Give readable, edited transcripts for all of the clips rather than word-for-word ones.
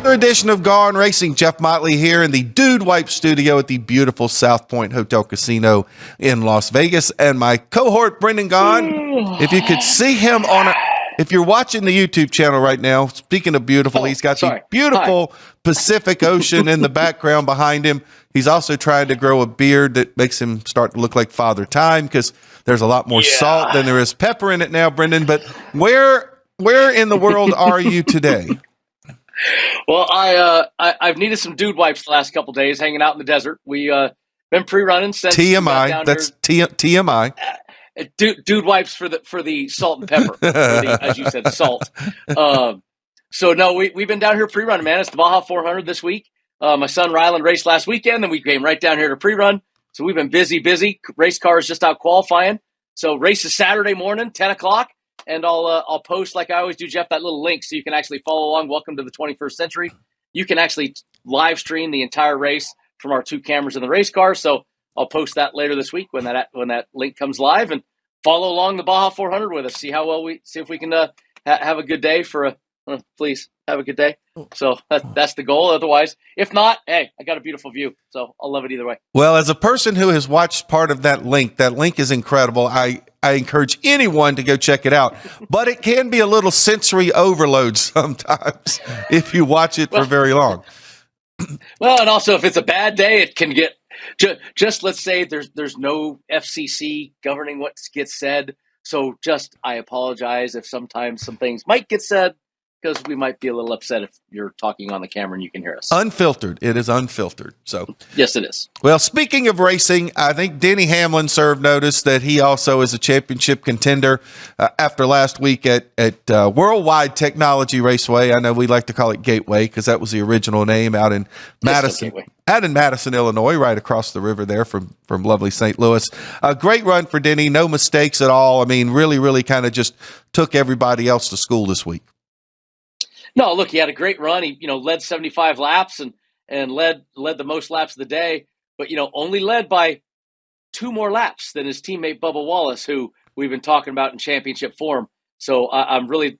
Another edition of Gone Racing. Jeff Motley here in the Dude Wipe studio at the beautiful South Point Hotel Casino in Las Vegas. And my cohort, Brendan Gaughan, if you could see him if you're watching the YouTube channel right now, speaking of beautiful, he's got the beautiful Pacific Ocean in the background behind him. He's also trying to grow a beard that makes him start to look like Father Time because there's a lot more salt than there is pepper in it now, Brendan. But where in the world are you today? Well, I've needed some dude wipes the last couple of days, hanging out in the desert. We been pre-running since TMI. That's TMI. Dude wipes for the salt and pepper, as you said, salt. So no, we've been down here pre-running, man. It's the Baja 400 this week. My son Ryland raced last weekend, then we came right down here to pre-run. So we've been busy. Race car is just out qualifying. So race is Saturday morning, 10 o'clock. And I'll post, like I always do, Jeff, that little link so you can actually follow along. Welcome to the 21st century. You can actually live stream the entire race from our two cameras in the race car. So I'll post that later this week when that link comes live, and follow along the Baja 400 with us. See if we can have a good day please have a good day. So that's the goal. Otherwise, if not, hey, I got a beautiful view, so I'll love it either way. Well, as a person who has watched part of that link is incredible. I encourage anyone to go check it out, but it can be a little sensory overload sometimes if you watch it for very long. Well, and also if it's a bad day, it can get just let's say there's no FCC governing what gets said. So I apologize if sometimes some things might get said, because we might be a little upset if you're talking on the camera and you can hear us. Unfiltered. It is unfiltered. So yes, it is. Well, speaking of racing, I think Denny Hamlin served notice that he also is a championship contender after last week at Worldwide Technology Raceway. I know we like to call it Gateway because that was the original name out in Madison. Out in Madison, Illinois, right across the river there from lovely St. Louis. A great run for Denny. No mistakes at all. I mean, really kind of just took everybody else to school this week. No, look, he had a great run. He, led 75 laps and led the most laps of the day, but, only led by 2 more laps than his teammate Bubba Wallace, who we've been talking about in championship form. So I'm really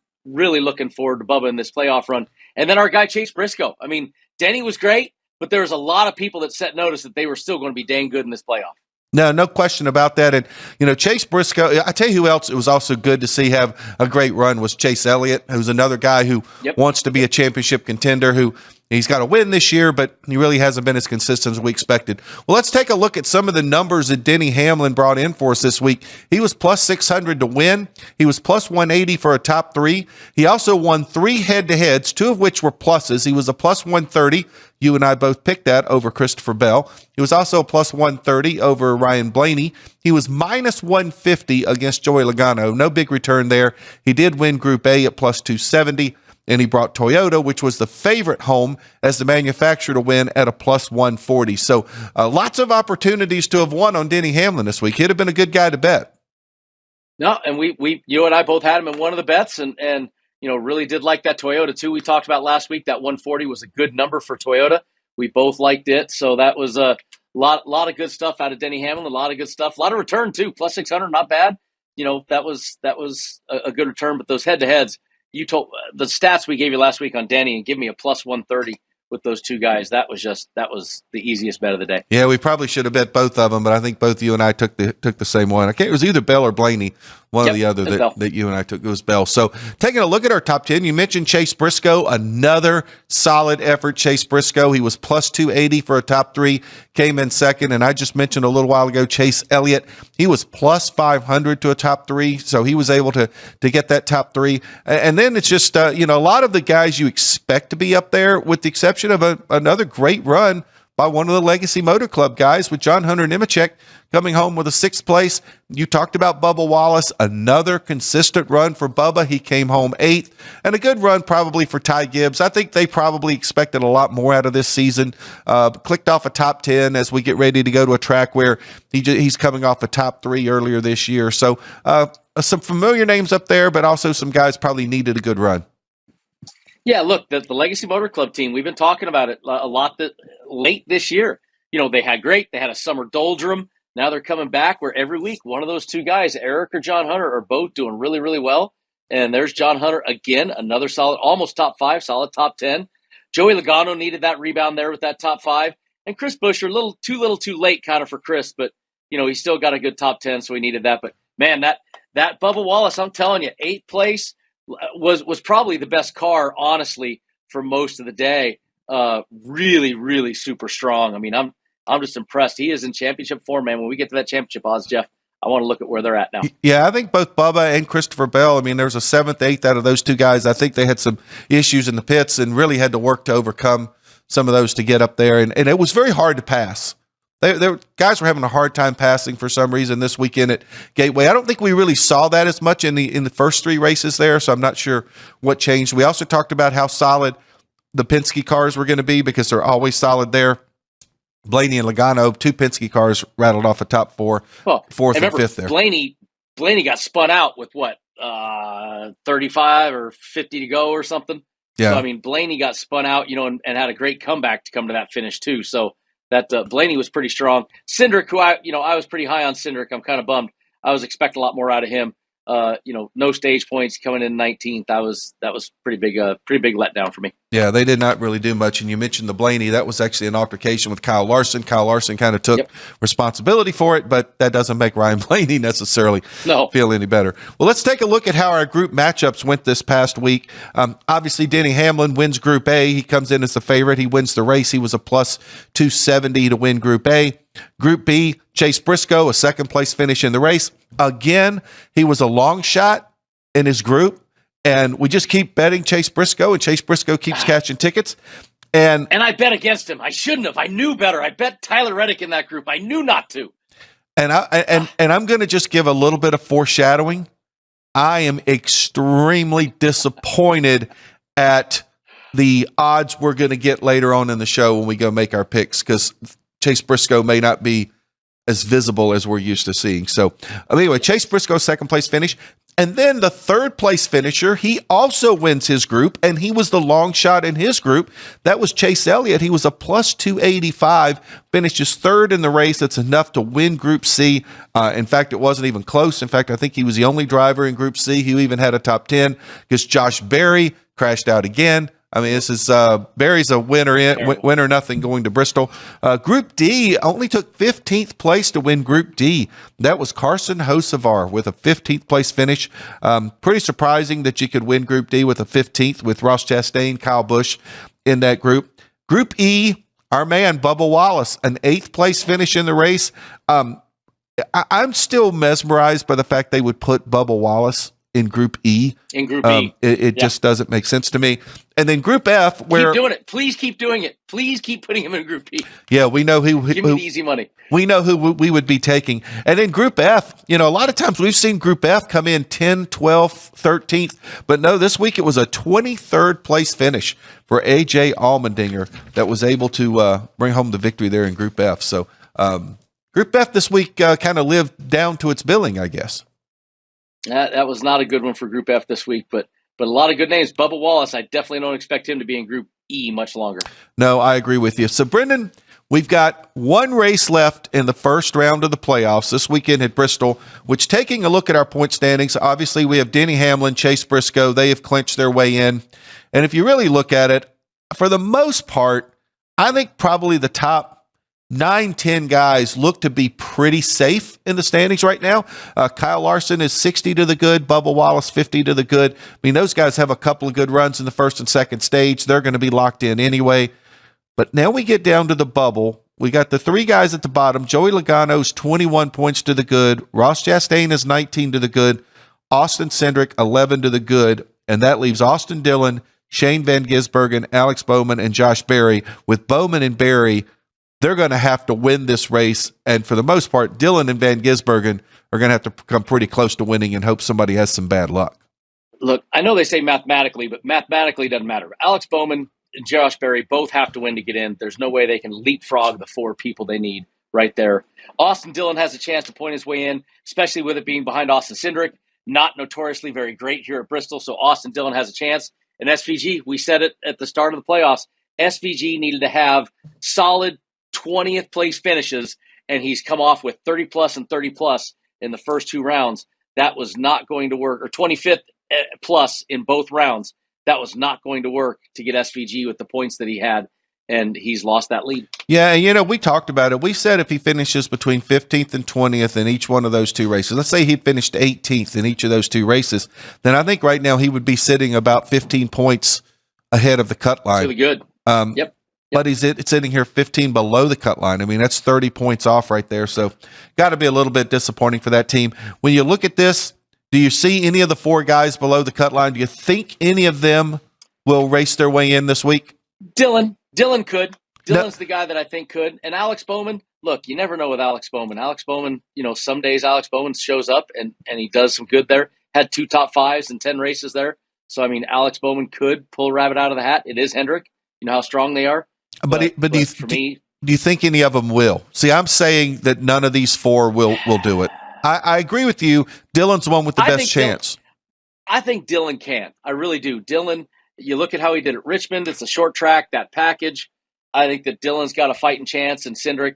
looking forward to Bubba in this playoff run. And then our guy, Chase Briscoe. I mean, Denny was great, but there was a lot of people that set notice that they were still going to be dang good in this playoff. No question about that. And, Chase Briscoe, I tell you who else it was also good to see have a great run was Chase Elliott, who's another guy who wants to be a championship contender, who he's got a win this year, but he really hasn't been as consistent as we expected. Well, let's take a look at some of the numbers that Denny Hamlin brought in for us this week. He was plus 600 to win. He was plus 180 for a top 3. He also won 3 head-to-heads, 2 of which were pluses. He was a plus 130. You and I both picked that over Christopher Bell. He was also a plus 130 over Ryan Blaney. He was minus 150 against Joey Logano. No big return there. He did win Group A at plus 270, and he brought Toyota, which was the favorite home, as the manufacturer to win at a plus 140. So lots of opportunities to have won on Denny Hamlin this week. He'd have been a good guy to bet. No, and you and I both had him in one of the bets, and really did like that Toyota too. We talked about last week that 140 was a good number for Toyota. We both liked it, so that was a lot of good stuff out of Denny Hamlin. A lot of good stuff, a lot of return too. Plus 600, not bad. That was a good return. But those head-to-heads, you told the stats we gave you last week on Denny, and give me a plus 130 with those 2 guys. That was the easiest bet of the day. Yeah, we probably should have bet both of them, but I think both you and I took the same one. It was either Bell or Blaney, one or the other that you and I took. It was Bell. So taking a look at our top 10, you mentioned Chase Briscoe, another solid effort. Chase Briscoe, he was plus 280 for a top 3, came in second. And I just mentioned a little while ago, Chase Elliott, he was plus 500 to a top 3. So he was able to get that top 3. And then it's just, a lot of the guys you expect to be up there, with the exception of another great run by one of the Legacy Motor Club guys, with John Hunter Nemechek coming home with a 6th place. You talked about Bubba Wallace, another consistent run for Bubba. He came home 8th, and a good run probably for Ty Gibbs. I think they probably expected a lot more out of this season. Clicked off a top 10 as we get ready to go to a track where he's coming off a top 3 earlier this year. So some familiar names up there, but also some guys probably needed a good run. Yeah, look, the Legacy Motor Club team, we've been talking about it a lot late this year. They had a summer doldrum. Now they're coming back where every week one of those 2 guys, Eric or John Hunter, are both doing really well. And there's John Hunter again, another solid, almost top 5, solid top 10. Joey Logano needed that rebound there with that top 5. And Chris Buescher, a little too late kind of for Chris, but he still got a good top 10, so he needed that. But man, that Bubba Wallace, I'm telling you, 8th place was probably the best car, honestly, for most of the day. Really, really super strong. I mean, I'm just impressed. He is in championship form, man. When we get to that championship odds, Jeff, I want to look at where they're at now. Yeah, I think both Bubba and Christopher Bell, I mean, there was a 7th, 8th out of those two guys. I think they had some issues in the pits and really had to work to overcome some of those to get up there. And it was very hard to pass. Guys were having a hard time passing for some reason this weekend at Gateway. I don't think we really saw that as much in the first 3 races there, so I'm not sure what changed. We also talked about how solid the Penske cars were going to be because they're always solid there. Blaney and Logano, 2 Penske cars rattled off a top 4, 4th and 5th there. Blaney got spun out with 35 or 50 to go or something. Yeah. So, I mean, Blaney got spun out, and had a great comeback to come to that finish too. So that Blaney was pretty strong. Cindric, who I was pretty high on Cindric. I'm kind of bummed. I was expecting a lot more out of him. No stage points coming in 19th. That was pretty big letdown for me. Yeah, they did not really do much. And you mentioned the Blaney. That was actually an altercation with Kyle Larson. Kyle Larson kind of took responsibility for it, but that doesn't make Ryan Blaney necessarily feel any better. Well, let's take a look at how our group matchups went this past week. Obviously, Denny Hamlin wins Group A. He comes in as the favorite. He wins the race. He was a plus 270 to win Group A. Group B, Chase Briscoe, a 2nd place finish in the race. Again, he was a long shot in his group. And we just keep betting Chase Briscoe, and Chase Briscoe keeps catching tickets. And I bet against him. I shouldn't have. I knew better. I bet Tyler Reddick in that group. I knew not to. And I'm going to just give a little bit of foreshadowing. I am extremely disappointed at the odds we're going to get later on in the show when we go make our picks, because Chase Briscoe may not be as visible as we're used to seeing. So anyway, Chase Briscoe, 2nd place finish. And then the 3rd place finisher, he also wins his group, and he was the long shot in his group. That was Chase Elliott. He was a plus 285, finishes 3rd in the race. That's enough to win Group C. In fact, it wasn't even close. In fact, I think he was the only driver in Group C who even had a top 10, because Josh Berry crashed out again. I mean, this is Barry's a winner nothing going to Bristol. Group D only took 15th place to win Group D. That was Carson Hocevar with a 15th place finish. Pretty surprising that you could win Group D with a 15th with Ross Chastain, Kyle Busch in that group. Group E, our man Bubba Wallace, an 8th place finish in the race. I'm still mesmerized by the fact they would put Bubba Wallace in Group E. In Group E. It just doesn't make sense to me. And then Group F, where... Keep doing it. Please keep doing it. Please keep putting him in Group E. Yeah, we know who... Give me the easy money. We know who we would be taking. And in Group F, a lot of times we've seen Group F come in 10th, 12th, 13th. But no, this week it was a 23rd place finish for A.J. Allmendinger that was able to bring home the victory there in Group F. So Group F this week kind of lived down to its billing, I guess. That was not a good one for Group F this week, but a lot of good names. Bubba Wallace, I definitely don't expect him to be in Group E much longer. No, I agree with you. So, Brendan, we've got one race left in the first round of the playoffs this weekend at Bristol, which, taking a look at our point standings, obviously we have Denny Hamlin, Chase Briscoe. They have clinched their way in. And if you really look at it, for the most part, I think probably the top 9-10 guys look to be pretty safe in the standings right now. Kyle Larson is 60 to the good, Bubba Wallace 50 to the good. I mean, those guys have a couple of good runs in the first and second stage. They're going to be locked in anyway. But now we get down to the bubble. We got the 3 guys at the bottom. Joey Logano's 21 points to the good. Ross Chastain is 19 to the good. Austin Cindric 11 to the good. And that leaves Austin Dillon, Shane Van Gisbergen, Alex Bowman, and Josh Berry. With Bowman and Berry, they're going to have to win this race. And for the most part, Dillon and Van Gisbergen are going to have to come pretty close to winning and hope somebody has some bad luck. Look, I know they say mathematically, but mathematically doesn't matter. Alex Bowman and Josh Berry both have to win to get in. There's no way they can leapfrog the 4 people they need right there. Austin Dillon has a chance to point his way in, especially with it being behind Austin Cindric, not notoriously very great here at Bristol. So Austin Dillon has a chance. And SVG, we said it at the start of the playoffs, SVG needed to have solid 20th place finishes, and he's come off with 30 plus and 30 plus in the first 2 rounds. That was not going to work, or 25th plus in both rounds. that was not going to work to get SVG with the points that he had, and he's lost that lead. Yeah, we talked about it. We said if he finishes between 15th and 20th in each one of those two races, let's say he finished 18th in each of those two races, then I think right now he would be sitting about 15 points ahead of the cut line. Really good. Yep. But he's sitting here 15 below the cut line. I mean, that's 30 points off right there. So got to be a little bit disappointing for that team. When you look at this, do you see any of the 4 guys below the cut line? Do you think any of them will race their way in this week? Dylan could. Dylan's the guy that I think could. And Alex Bowman, look, you never know with Alex Bowman. Alex Bowman, some days Alex Bowman shows up and he does some good there. Had 2 top 5s and 10 races there. So, I mean, Alex Bowman could pull a rabbit out of the hat. It is Hendrick. You know how strong they are. But do you think any of them will? See, I'm saying that none of these 4 will do it. I agree with you. Dylan's the one with the best chance. I think Dylan can. I really do. Dylan, you look at how he did at Richmond. It's a short track, that package. I think that Dylan's got a fighting chance, and Cindric,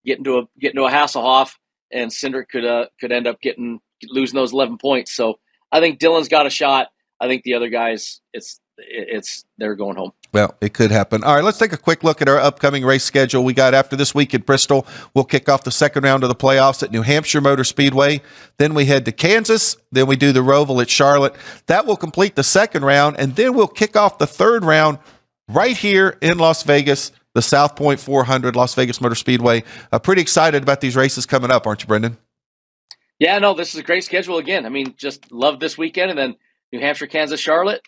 get into a Hasselhoff, and Cindric could end up losing those 11 points. So I think Dylan's got a shot. I think the other guys, they're going home. Well, it could happen. All right, let's take a quick look at our upcoming race schedule. We got after this week at Bristol, we'll kick off the second round of the playoffs at New Hampshire Motor Speedway. Then we head to Kansas. Then we do the Roval at Charlotte. That will complete the second round, and then we'll kick off the third round right here in Las Vegas, the South Point 400 Las Vegas Motor Speedway. Pretty excited about these races coming up, aren't you, Brendan? Yeah, no, this is a great schedule again. I mean, just love this weekend, and then New Hampshire, Kansas, Charlotte.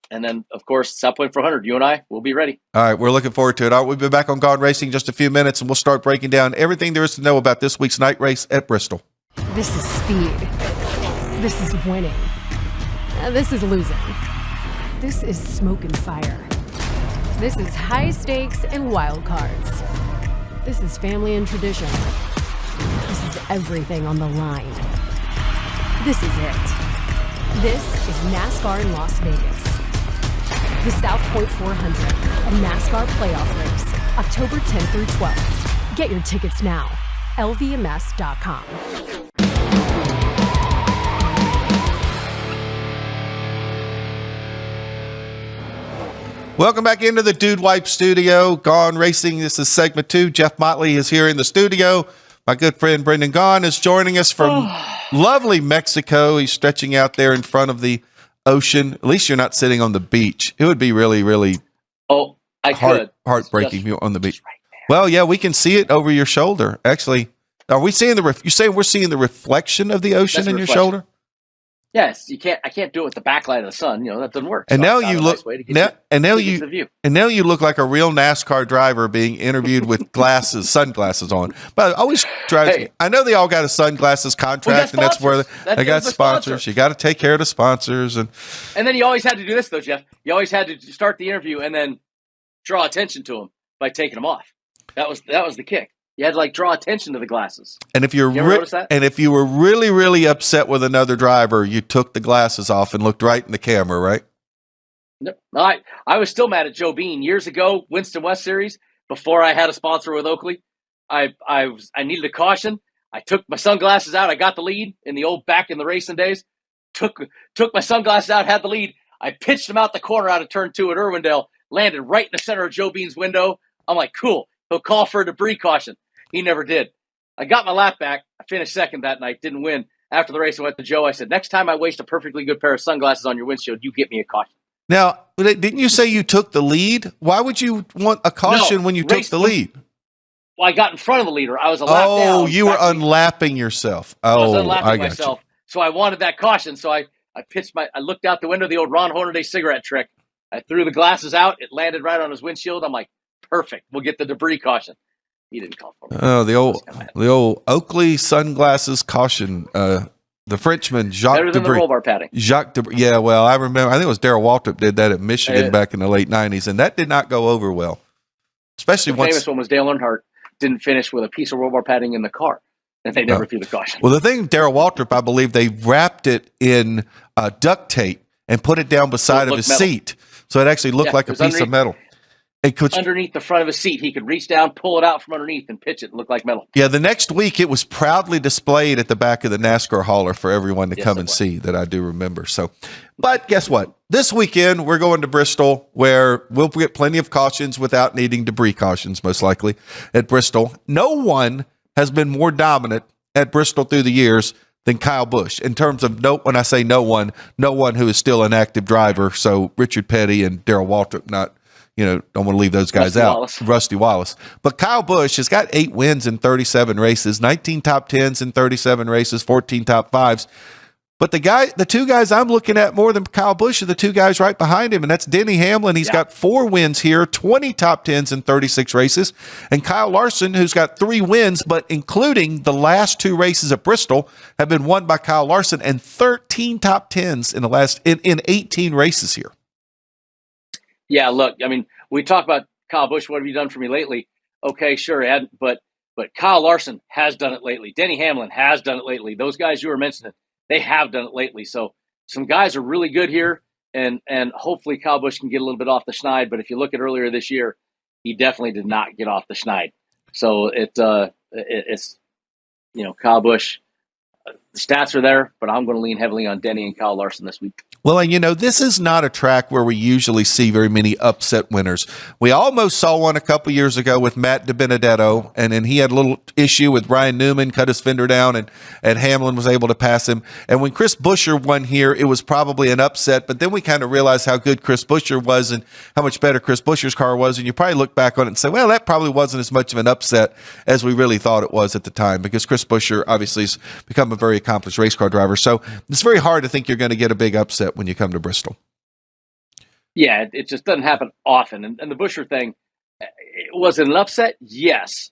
And then, of course, South Point 400. You and I will be ready. All right, we're looking forward to it. All right, we'll be back on Gone Racing in just a few minutes, and we'll start breaking down everything there is to know about this week's night race at Bristol. This is speed. This is winning. This is losing. This is smoke and fire. This is high stakes and wild cards. This is family and tradition. This is everything on the line. This is it. This is NASCAR in Las Vegas. The South Point 400, a NASCAR playoff race, October 10th through 12th. Get your tickets now, lvms.com. Welcome back into the Dude Wipe Studio, Gone Racing. This is segment 2. Jeff Motley is here in the studio. My good friend Brendan Gaughan is joining us from lovely Mexico. He's stretching out there in front of the ocean. At least you're not sitting on the beach. It would be really, really heartbreaking on the beach. Right, well, yeah, we can see it over your shoulder. Actually, are we seeing you're saying we're seeing the reflection of the ocean in your shoulder? Yes, you can't. I can't do it with the backlight of the sun. That doesn't work. And now you look. Now you look like a real NASCAR driver being interviewed with sunglasses on. But it always drives me. I know they all got a sunglasses contract, and that's where they got sponsors. You got to take care of the sponsors, and then you always had to do this though, Jeff. You always had to start the interview and then draw attention to them by taking them off. That was the kick. You had to draw attention to the glasses. And if you were really, really upset with another driver, you took the glasses off and looked right in the camera, right? No, I was still mad at Joe Bean years ago, Winston West Series, before I had a sponsor with Oakley. I needed a caution. I took my sunglasses out. I got the lead in the old back in the racing days. Took my sunglasses out, had the lead. I pitched them out the corner out of turn 2 at Irwindale, landed right in the center of Joe Bean's window. I'm like, cool. He'll call for a debris caution. He never did. I got my lap back. I finished second that night, didn't win. After the race, I went to Joe. I said, next time I waste a perfectly good pair of sunglasses on your windshield, you get me a caution. Now, didn't you say you took the lead? Why would you want a caution when you took the lead? Well, I got in front of the leader. I was a lap down. Oh, you were unlapping yourself. Oh, I was unlapping myself. So I wanted that caution. So I looked out the window, the old Ron Hornaday cigarette trick. I threw the glasses out. It landed right on his windshield. I'm like, perfect. We'll get the debris caution. He didn't call for me. Oh, the old Oakley sunglasses caution. The Frenchman, Jacques Better than Debris. The roll bar padding. Jacques Debris. Yeah, well, I remember. I think it was Darrell Waltrip did that at Michigan back in the late 90s, and that did not go over well. Especially the famous one was Dale Earnhardt didn't finish with a piece of roll bar padding in the car, and they never threw the caution. Well, the thing, Darrell Waltrip, I believe they wrapped it in duct tape and put it down beside of his seat, so it actually looked like a piece of metal. underneath the front of his seat. He could reach down, pull it out from underneath, and pitch it and look like metal. Yeah, the next week it was proudly displayed at the back of the NASCAR hauler for everyone to come and see, that I do remember. So, but guess what? This weekend we're going to Bristol, where we'll get plenty of cautions without needing debris cautions, most likely, at Bristol. No one has been more dominant at Bristol through the years than Kyle Busch, in terms of when I say no one who is still an active driver. So Richard Petty and Darrell Waltrip, don't want to leave those guys out. Rusty Wallace. But Kyle Busch has got 8 wins in 37 races, 19 top 10s in 37 races, 14 top 5s. But the two guys I'm looking at more than Kyle Busch are the two guys right behind him, and that's Denny Hamlin. He's got 4 wins here, 20 top 10s in 36 races. And Kyle Larson, who's got 3 wins, but including the last 2 races at Bristol, have been won by Kyle Larson, and 13 top 10s in 18 races here. Yeah, look, I mean, we talk about Kyle Busch. What have you done for me lately? Okay, sure, Ed, but Kyle Larson has done it lately. Denny Hamlin has done it lately. Those guys you were mentioning, they have done it lately. So some guys are really good here, and hopefully Kyle Busch can get a little bit off the schneid. But if you look at earlier this year, he definitely did not get off the schneid. So it's Kyle Busch. The stats are there, but I'm going to lean heavily on Denny and Kyle Larson this week. Well, and this is not a track where we usually see very many upset winners. We almost saw one a couple years ago with Matt DiBenedetto, and then he had a little issue with Ryan Newman, cut his fender down, and Hamlin was able to pass him. And when Chris Buescher won here, it was probably an upset, but then we kind of realized how good Chris Buescher was and how much better Chris Buescher's car was, and you probably look back on it and say, well, that probably wasn't as much of an upset as we really thought it was at the time, because Chris Buescher obviously has become a very accomplished race car driver. So it's very hard to think you're going to get a big upset when you come to Bristol. Yeah, it just doesn't happen often. And the Buescher thing, was it an upset? Yes.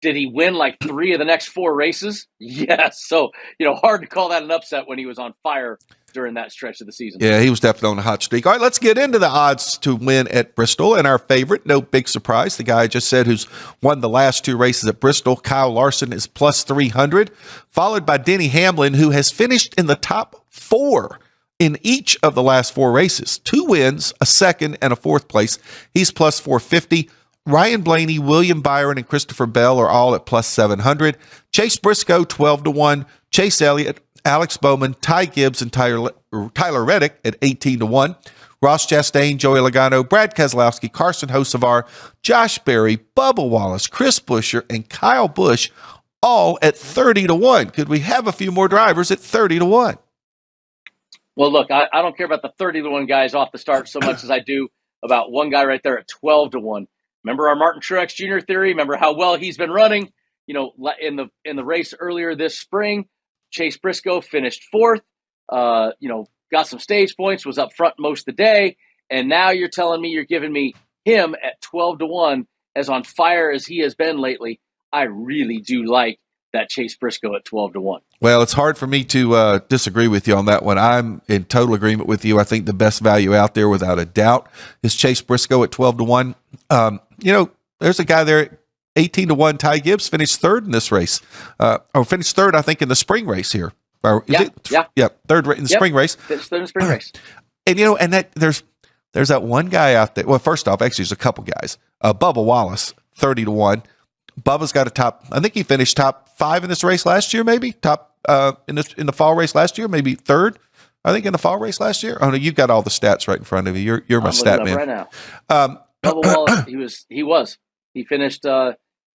Did he win like 3 of the next 4 races? Yes. So, hard to call that an upset when he was on fire during that stretch of the season. Yeah, he was definitely on a hot streak. All right, let's get into the odds to win at Bristol. And our favorite, no big surprise, the guy I just said who's won the last 2 races at Bristol, Kyle Larson, is plus 300, followed by Denny Hamlin, who has finished in the top 4 in each of the last 4 races. 2 wins, a second, and a 4th place. He's plus 450. Ryan Blaney, William Byron, and Christopher Bell are all at plus 700. Chase Briscoe, 12-1. Chase Elliott, Alex Bowman, Ty Gibbs, and Tyler Reddick at 18-1. Ross Chastain, Joey Logano, Brad Keselowski, Carson Hocevar, Josh Berry, Bubba Wallace, Chris Buescher, and Kyle Busch all at 30-1. Could we have a few more drivers at 30-1? Well, look, I don't care about the 30-1 guys off the start so much as I do about one guy right there at 12-1. Remember our Martin Truex Jr. theory? Remember how well he's been running? In the race earlier this spring, Chase Briscoe finished 4th. Got some stage points, was up front most of the day, and now you're telling me you're giving me him at 12-1, as on fire as he has been lately. I really do like that Chase Briscoe at 12-1. Well, it's hard for me to disagree with you on that one. I'm in total agreement with you. I think the best value out there, without a doubt, is Chase Briscoe at 12-1. There's a guy there at 18-1. Ty Gibbs finished 3rd in this race, or finished 3rd, I think, in the spring race here. Yeah, 3rd in the spring race. Finished 3rd in the spring race. And and that there's that one guy out there. Well, first off, actually, there's a couple guys. Bubba Wallace, 30-1. Bubba's got I think he finished top 5 in this race last year, maybe top in the fall race last year, maybe 3rd. I think in the fall race last year. Oh no, you've got all the stats right in front of you. You're my stat man right now. Bubba Wallace, he finished.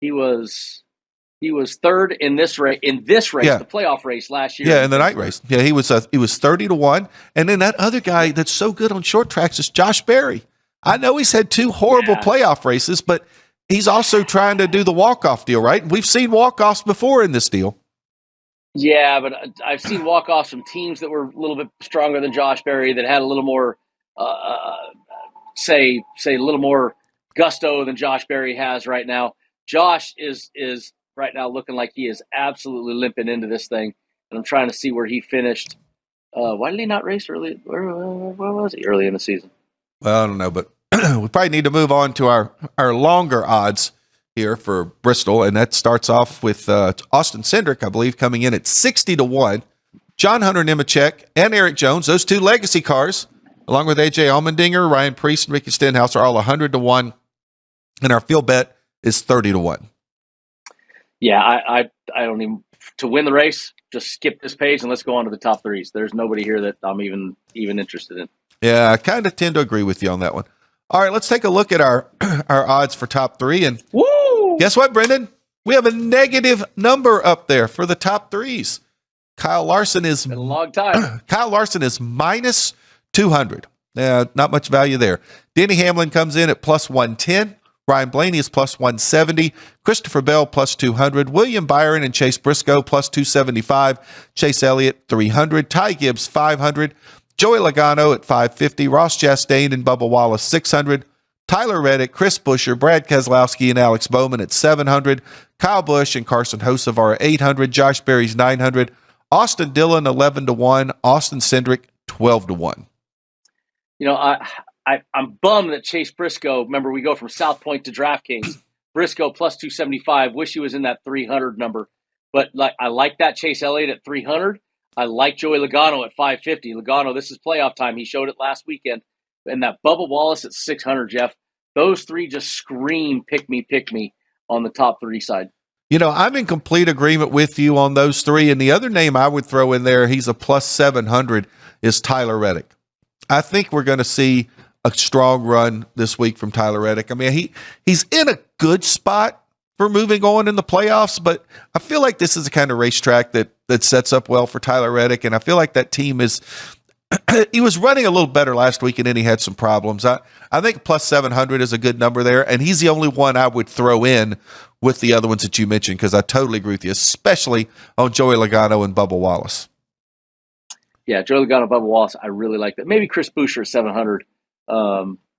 He was 3rd in this race. The playoff race last year. Yeah, in the night race. Yeah, he was 30-1. And then that other guy that's so good on short tracks is Josh Berry. I know he's had 2 horrible playoff races, but he's also trying to do the walk-off deal, right? We've seen walk-offs before in this deal. Yeah, but I've seen walk-offs from teams that were a little bit stronger than Josh Berry, that had a little more, say a little more gusto than Josh Berry has right now. Josh is right now looking like he is absolutely limping into this thing, and I'm trying to see where he finished. Why did he not race early? Where was he early in the season? Well, I don't know, but we probably need to move on to our longer odds here for Bristol, and that starts off with Austin Cindric, I believe, coming in at 60-1. John Hunter Nemechek and Eric Jones, those 2 legacy cars, along with AJ Allmendinger, Ryan Preece, and Ricky Stenhouse, are all 100-1. And our field bet is 30-1. Yeah, I don't even, to win the race, just skip this page and let's go on to the top threes. There's nobody here that I'm even interested in. Yeah, I kind of tend to agree with you on that one. All right, let's take a look at our odds for top three. And woo! Guess what, Brendan? We have a negative number up there for the top threes. Kyle Larson is been a long time. Kyle Larson is minus 200. Not much value there. Denny Hamlin comes in at plus 110. Ryan Blaney is plus 170. Christopher Bell plus 200. William Byron and Chase Briscoe plus 275. Chase Elliott 300. Ty Gibbs 500. Joey Logano at 550. Ross Chastain and Bubba Wallace 600. Tyler Reddick, Chris Buescher, Brad Keselowski, and Alex Bowman at 700. Kyle Busch and Carson Hocevar at 800. Josh Berry's 900. Austin Dillon 11-1. Austin Cindric 12-1. I'm bummed that Chase Briscoe, remember we go from South Point to DraftKings, Briscoe plus 275. Wish he was in that 300 number. But I like that Chase Elliott at 300. I like Joey Logano at 550. Logano, this is playoff time. He showed it last weekend. And that Bubba Wallace at 600, Jeff. Those three just scream pick me on the top three side. I'm in complete agreement with you on those three. And the other name I would throw in there, he's a plus 700, is Tyler Reddick. I think we're going to see a strong run this week from Tyler Reddick. I mean, he's in a good spot for moving on in the playoffs, but I feel like this is the kind of racetrack that sets up well for Tyler Reddick, and I feel like that team is he was running a little better last week, and then he had some problems. I think plus 700 is a good number there, and he's the only one I would throw in with the other ones that you mentioned, because I totally agree with you, especially on Joey Logano and Bubba Wallace. Yeah, Joey Logano, Bubba Wallace, I really like that. Maybe Chris Buescher at 700.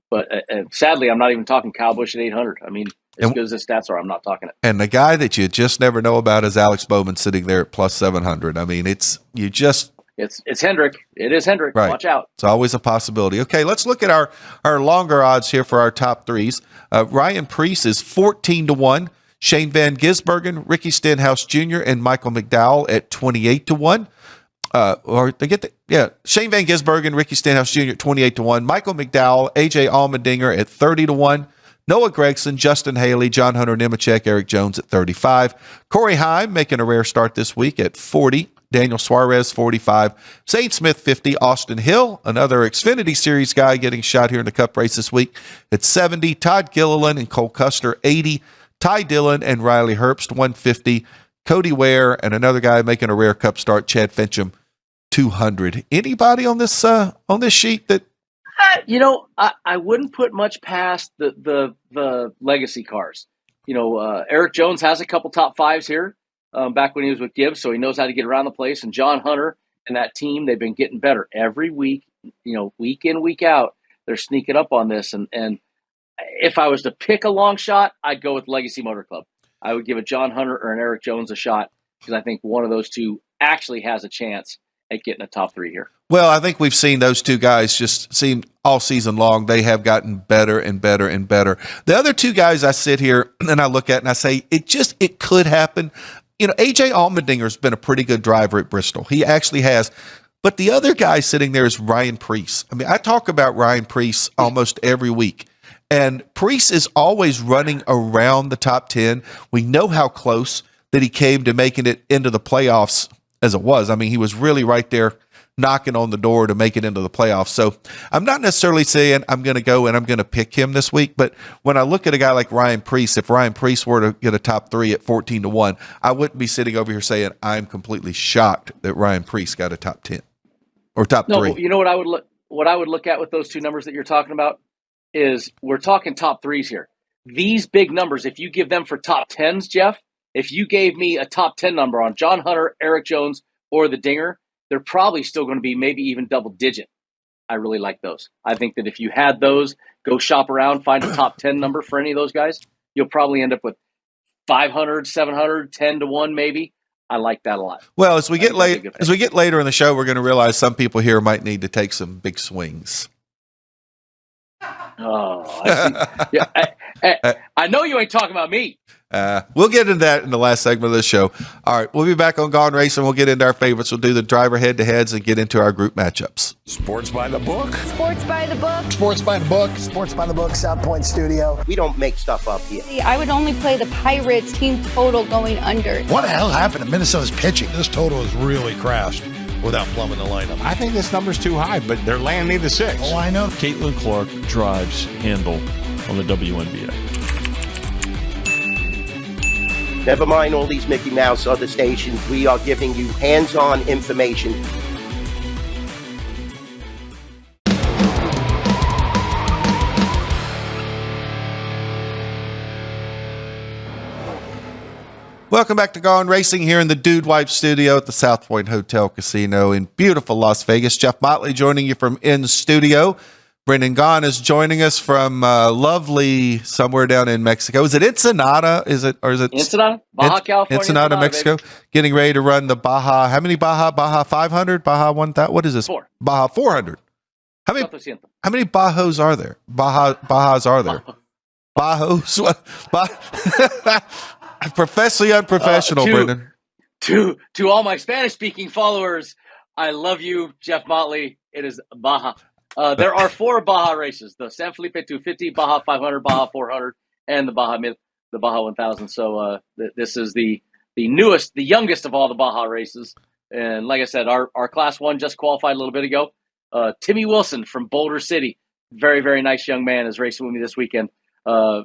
But sadly, I'm not even talking Kyle Busch at 800. I mean, as good as the stats are, I'm not talking it. And the guy that you just never know about is Alex Bowman sitting there at plus 700. I mean, it's Hendrick. It is Hendrick. Right. Watch out. It's always a possibility. Okay, let's look at our longer odds here for our top threes. Ryan Preece is 14-1. Shane Van Gisbergen, Ricky Stenhouse Jr., and Michael McDowell at 28-1. Shane Van Gisbergen, Ricky Stenhouse Jr. at 28-1. Michael McDowell, AJ Allmendinger at 30-1. Noah Gragson, Justin Haley, John Hunter Nemechek, Eric Jones at 35. Corey Heim making a rare start this week at 40. Daniel Suarez, 45. Zane Smith, 50. Austin Hill, another Xfinity Series guy getting shot here in the Cup race this week at 70. Todd Gilliland and Cole Custer, 80. Ty Dillon and Riley Herbst, 150. Cody Ware and another guy making a rare Cup start, Chad Fincham, 200. Anybody on this sheet that? I wouldn't put much past the legacy cars. Eric Jones has a couple top fives here back when he was with Gibbs, so he knows how to get around the place. And John Hunter and that team, they've been getting better every week. Week in, week out, they're sneaking up on this. And if I was to pick a long shot, I'd go with Legacy Motor Club. I would give a John Hunter or an Eric Jones a shot because I think one of those two actually has a chance at getting a top three here. Well, I think we've seen those two guys just seem all season long. They have gotten better and better and better. The other two guys I sit here and I look at and I say, it could happen. AJ Allmendinger's been a pretty good driver at Bristol. He actually has. But the other guy sitting there is Ryan Preece. I mean, I talk about Ryan Preece almost every week. And Preece is always running around the top 10. We know how close that he came to making it into the playoffs as it was. I mean, he was really right there knocking on the door to make it into the playoffs. So I'm not necessarily saying I'm going to go and I'm going to pick him this week. But when I look at a guy like Ryan Preece, if Ryan Preece were to get a top three at 14-1, I wouldn't be sitting over here saying I'm completely shocked that Ryan Preece got a top 10 or top three. You know what I would look at with those two numbers that you're talking about is we're talking top threes here. These big numbers, if you give them for top tens, Jeff, if you gave me a top 10 number on John Hunter, Eric Jones, or the Dinger, they're probably still going to be maybe even double digit. I really like those. I think that if you had those, go shop around, find a top 10 number for any of those guys, you'll probably end up with 500, 700, 10-1 maybe. I like that a lot. Well, as we get later in the show, we're going to realize some people here might need to take some big swings. Oh, I see. Yeah, I know you ain't talking about me. We'll get into that in the last segment of the show. All right, we'll be back on Gone Racing. We'll get into our favorites. We'll do the driver head-to-heads and get into our group matchups. Sports by the book. Sports by the book. Sports by the book. Sports by the book, South Point Studio. We don't make stuff up here. I would only play the Pirates team total going under. What the hell happened to Minnesota's pitching? This total has really crashed without plumbing the lineup. I think this number's too high, but they're landing the 6. Oh, I know. Caitlin Clark drives handle on the WNBA. Never mind all these Mickey Mouse other stations. We are giving you hands-on information. Welcome back to Gone Racing here in the Dude Wipe studio at the South Point Hotel Casino in beautiful Las Vegas. Jeff Motley joining you from in studio. Brendan Gaughan is joining us from lovely somewhere down in Mexico. Is it Ensenada? Is it Ensenada? Baja California. Ensenada, Mexico. Baby. Getting ready to run the Baja. How many Baja? Baja 500? Baja 1000? What is this? 4. Baja 400. How many Bajos are there? Bajas are there? Bajos? Professionally unprofessional, Brendan. To all my Spanish-speaking followers, I love you, Jeff Motley. It is Baja. There are 4 Baja races: the San Felipe 250, Baja 500, Baja 400, and the Baja 1000. So this is the newest, the youngest of all the Baja races. And like I said, our Class 1 just qualified a little bit ago. Timmy Wilson from Boulder City, very, very nice young man, is racing with me this weekend. My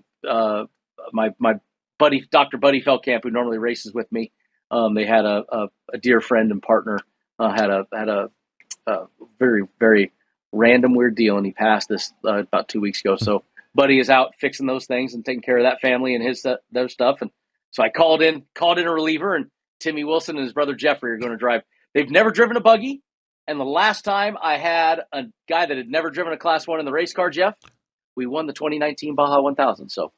buddy, Dr. Buddy Feldkamp, who normally races with me, they had a dear friend and partner, had a very, very random weird deal, and he passed this about 2 weeks ago. So Buddy is out fixing those things and taking care of that family and his their stuff. And so I called in a reliever, and Timmy Wilson and his brother Jeffrey are going to drive. They've never driven a buggy, and the last time I had a guy that had never driven a Class 1 in the race car, Jeff, we won the 2019 Baja 1000. So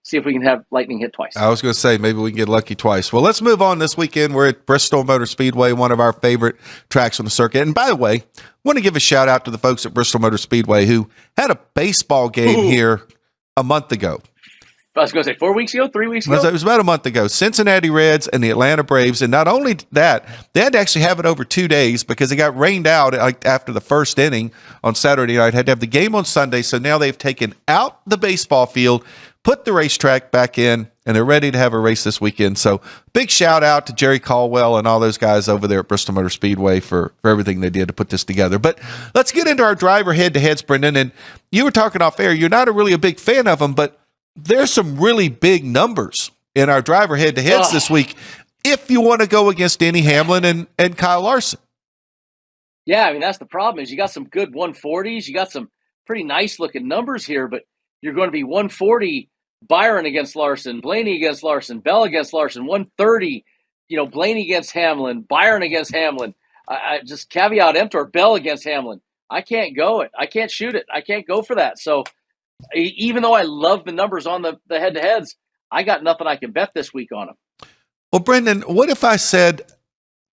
see if we can have lightning hit twice. I was going to say, maybe we can get lucky twice. Well, let's move on this weekend. We're at Bristol Motor Speedway, one of our favorite tracks on the circuit. And by the way, I want to give a shout out to the folks at Bristol Motor Speedway who had a baseball game here a month ago. I was going to say 4 weeks ago, 3 weeks ago. It was about a month ago. Cincinnati Reds and the Atlanta Braves. And not only that, they had to actually have it over 2 days because it got rained out after the first inning on Saturday night. Had to have the game on Sunday. So now they've taken out the baseball field, put the racetrack back in, and they're ready to have a race this weekend. So big shout out to Jerry Caldwell and all those guys over there at Bristol Motor Speedway for everything they did to put this together. But let's get into our driver head-to-heads, Brendan. And you were talking off air. You're not really a big fan of them, but there's some really big numbers in our driver head-to-heads this week if you want to go against Denny Hamlin and Kyle Larson. Yeah, I mean, that's the problem is you got some good 140s. You got some pretty nice-looking numbers here, but you're going to be 140 Byron against Larson, Blaney against Larson, Bell against Larson, 130, Blaney against Hamlin, Byron against Hamlin. I just caveat emptor, Bell against Hamlin. I can't go it. I can't shoot it. I can't go for that. So even though I love the numbers on the head-to-heads, I got nothing I can bet this week on them. Well, Brendan, what if I said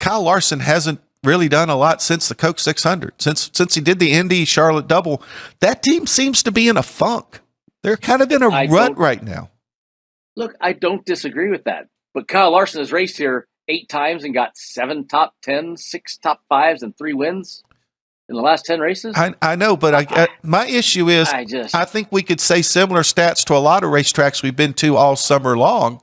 Kyle Larson hasn't really done a lot since the Coke 600, since he did the Indy Charlotte double? That team seems to be in a funk. They're kind of in a rut right now. Look, I don't disagree with that. But Kyle Larson has raced here 8 times and got 7 top 10s, 6 top 5s, and 3 wins in the last 10 races. I know, but my issue is I think we could say similar stats to a lot of racetracks we've been to all summer long,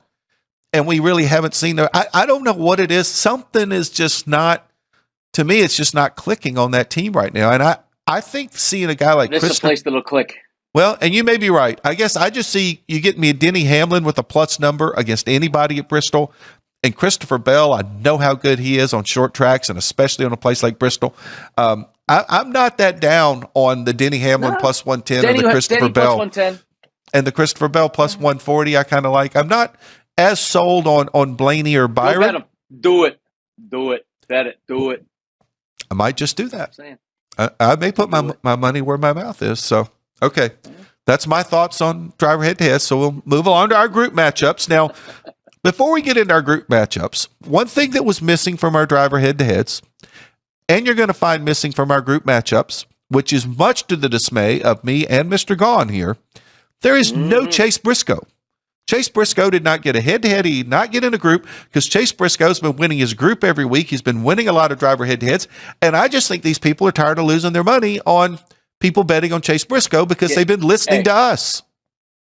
and we really haven't seen – I don't know what it is. Something is just not – to me, it's just not clicking on that team right now. And I think seeing a guy like This is a place that'll click. Well, and you may be right. I guess I just see you get me a Denny Hamlin with a plus number against anybody at Bristol. And Christopher Bell, I know how good he is on short tracks and especially on a place like Bristol. I'm not that down on the Denny Hamlin plus 110 and the Christopher Bell. Plus 110. And the Christopher Bell plus 140 I kind of like. I'm not as sold on Blaney or Byron. Bet him. Do it. Bet it. Do it. I might just do that. I may put my money where my mouth is. So. Okay, that's my thoughts on driver head-to-head, so we'll move along to our group matchups. Now, before we get into our group matchups, one thing that was missing from our driver head-to-heads, and you're going to find missing from our group matchups, which is much to the dismay of me and Mr. Gaughan here, there is no Chase Briscoe. Chase Briscoe did not get a head-to-head. He did not get in a group because Chase Briscoe's been winning his group every week. He's been winning a lot of driver head-to-heads. And I just think these people are tired of losing their money on people betting on Chase Briscoe because they've been listening to us.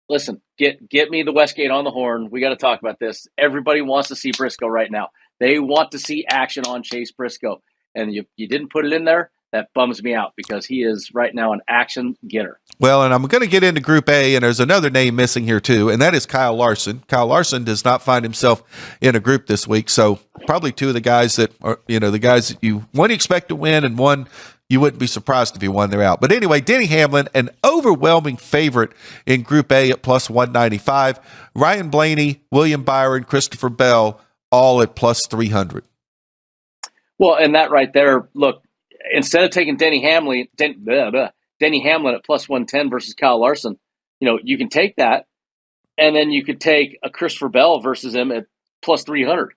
Listen, get me the Westgate on the horn. We got to talk about this. Everybody wants to see Briscoe right now. They want to see action on Chase Briscoe. And you didn't put it in there. That bums me out because he is right now an action getter. Well, and I'm going to get into Group A, and there's another name missing here too, and that is Kyle Larson. Kyle Larson does not find himself in a group this week, so probably two of the guys that are, the guys that one you expect to win, and one you wouldn't be surprised if he won, they're out. But anyway, Denny Hamlin, an overwhelming favorite in Group A at plus 195. Ryan Blaney, William Byron, Christopher Bell, all at plus 300. Well, and that right there, look, instead of taking Denny Hamlin at plus 110 versus Kyle Larson, you can take that, and then you could take a Christopher Bell versus him at plus 300.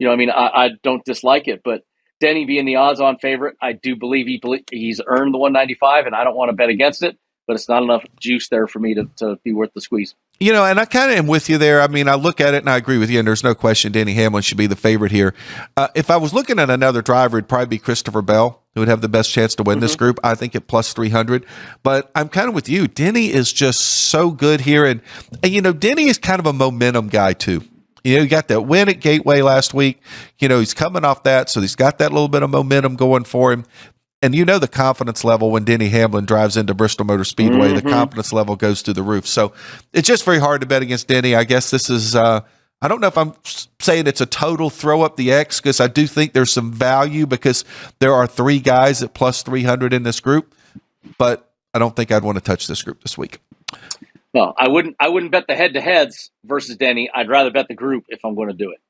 I don't dislike it, but Denny being the odds-on favorite, I do believe he's earned the 195, and I don't want to bet against it, but it's not enough juice there for me to be worth the squeeze. And I kind of am with you there. I mean, I look at it and I agree with you, and there's no question Denny Hamlin should be the favorite here. If I was looking at another driver, it'd probably be Christopher Bell, who would have the best chance to win this group, I think, at plus 300. But I'm kind of with you. Denny is just so good here. And Denny is kind of a momentum guy, too. He got that win at Gateway last week. He's coming off that, so he's got that little bit of momentum going for him. And the confidence level when Denny Hamlin drives into Bristol Motor Speedway, the confidence level goes through the roof. So it's just very hard to bet against Denny. I guess this is, I don't know if I'm saying it's a total throw up the X, because I do think there's some value because there are three guys at plus 300 in this group, but I don't think I'd want to touch this group this week. No, I wouldn't bet the head-to-heads versus Denny. I'd rather bet the group if I'm going to do it.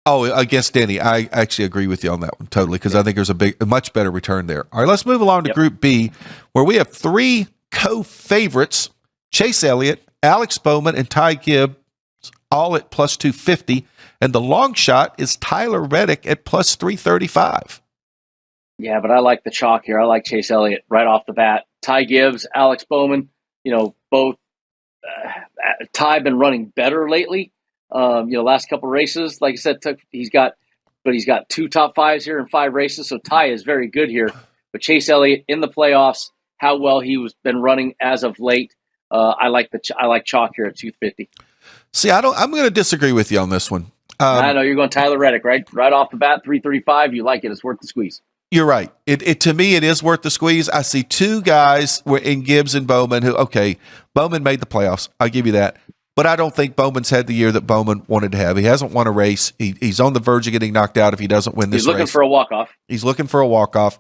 Oh, against Denny, I actually agree with you on that one totally, because I think there's a much better return there. All right, let's move along to Group B, where we have three co-favorites: Chase Elliott, Alex Bowman, and Ty Gibbs, all at plus 250, and the long shot is Tyler Reddick at plus 335. Yeah, but I like the chalk here. I like Chase Elliott right off the bat. Ty Gibbs, Alex Bowman, both. Ty been running better lately. Last couple races, like I said, he's got two top fives here in 5 races. So Ty is very good here, but Chase Elliott in the playoffs, how well he was been running as of late. I like chalk here at 250. See, I'm going to disagree with you on this one. I know you're going Tyler Reddick, right off the bat, 335. You like it. It's worth the squeeze. You're right. It to me, it is worth the squeeze. I see two guys in Gibbs and Bowman Bowman made the playoffs. I'll give you that. But I don't think Bowman's had the year that Bowman wanted to have. He hasn't won a race. He's on the verge of getting knocked out if he doesn't win this race. He's looking for a walk-off. He's looking for a walk-off.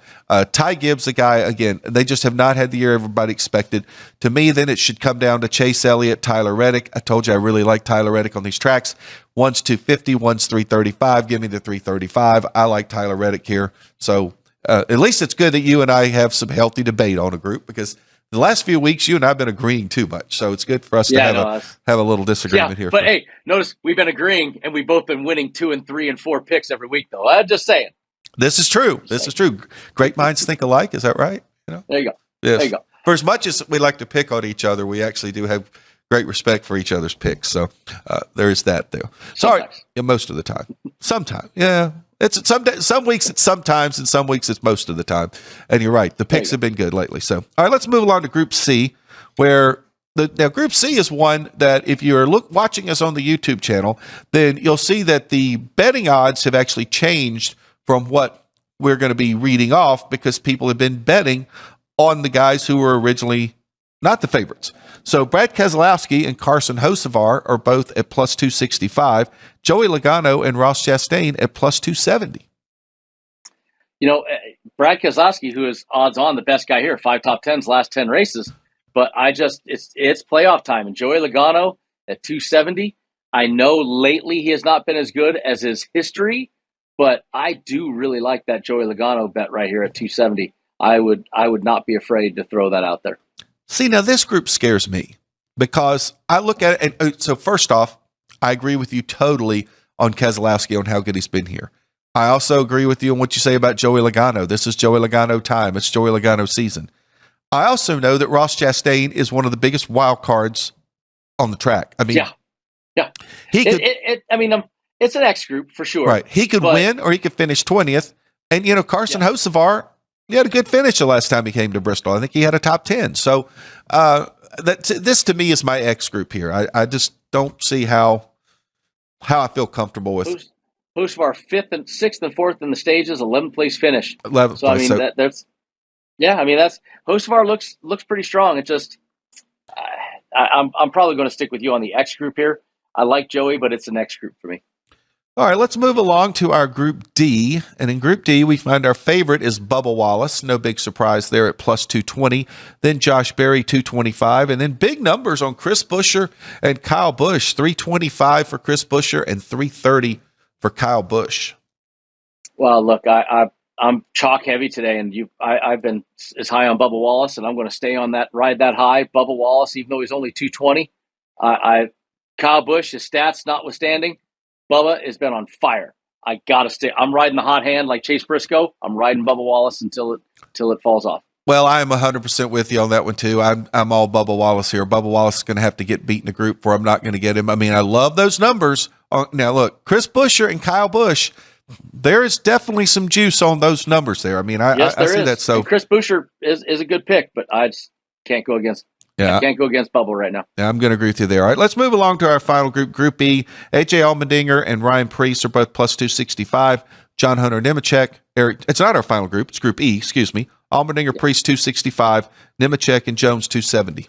Ty Gibbs, the guy, again, they just have not had the year everybody expected. To me, then it should come down to Chase Elliott, Tyler Reddick. I told you I really like Tyler Reddick on these tracks. One's 250, one's 335. Give me the 335. I like Tyler Reddick here. So at least it's good that you and I have some healthy debate on a group, because the last few weeks, you and I have been agreeing too much, so it's good for us to have a little disagreement here. But hey, notice we've been agreeing, and we've both been winning 2 and 3 and 4 picks every week, though. I'm just saying. This is true. This is true. Great minds think alike. Is that right? There you go. Yes. There you go. For as much as we like to pick on each other, we actually do have great respect for each other's picks. So there is that there. Sorry, most of the time. Sometimes, yeah. It's some weeks it's sometimes, and some weeks it's most of the time. And you're right. The picks have been good lately. So, all right, let's move along to Group C, where now Group C is one that if you're watching us on the YouTube channel, then you'll see that the betting odds have actually changed from what we're going to be reading off, because people have been betting on the guys who were originally not the favorites. So Brad Keselowski and Carson Hocevar are both at plus 265. Joey Logano and Ross Chastain at plus 270. Brad Keselowski, who is odds on the best guy here, 5 top 10s last 10 races. But it's playoff time, and Joey Logano at 270. I know lately he has not been as good as his history, but I do really like that Joey Logano bet right here at 270. I would not be afraid to throw that out there. See, now this group scares me, because I look at it. And so first off, I agree with you totally on Keselowski on how good he's been here. I also agree with you on what you say about Joey Logano. This is Joey Logano time. It's Joey Logano season. I also know that Ross Chastain is one of the biggest wild cards on the track. I mean, Yeah, He could. It's an X group for sure. Right. He could win, or he could finish 20th. And Carson Hocevar, he had a good finish the last time he came to Bristol. I think he had a top 10. So this to me is my X group here. I just don't see how I feel comfortable with. Hocevar 5th and 6th and 4th in the stages, 11th place finish. 11th so place. That's Hocevar looks pretty strong. It just I'm probably going to stick with you on the X group here. I like Joey, but it's an X group for me. All right, let's move along to our Group D. And in Group D, we find our favorite is Bubba Wallace. No big surprise there at plus 220. Then Josh Berry, 225. And then big numbers on Chris Buescher and Kyle Busch, 325 for Chris Buescher and 330 for Kyle Busch. Well, look, I'm chalk heavy today, and I've been as high on Bubba Wallace, and I'm going to stay on that, ride that high. Bubba Wallace, even though he's only 220. Kyle Busch, his stats notwithstanding, Bubba has been on fire. I got to stay. I'm riding the hot hand like Chase Briscoe. I'm riding Bubba Wallace until it falls off. Well, I'm 100% with you on that one too. I'm all Bubba Wallace here. Bubba Wallace is going to have to get beat in a group for I'm not going to get him. I mean, I love those numbers. Now look, Chris Buescher and Kyle Busch, there is definitely some juice on those numbers there. I mean, I see that. So and Chris Buescher is a good pick, but I just can't go against. Yeah. I can't go against Bubba right now. Yeah, I'm going to agree with you there. All right, let's move along to our final group, Group E. AJ Allmendinger and Ryan Preece are both plus 265. John Hunter Nemechek. It's not our final group. It's Group E, excuse me. Allmendinger, Preece, 265. Nemechek and Jones, 270.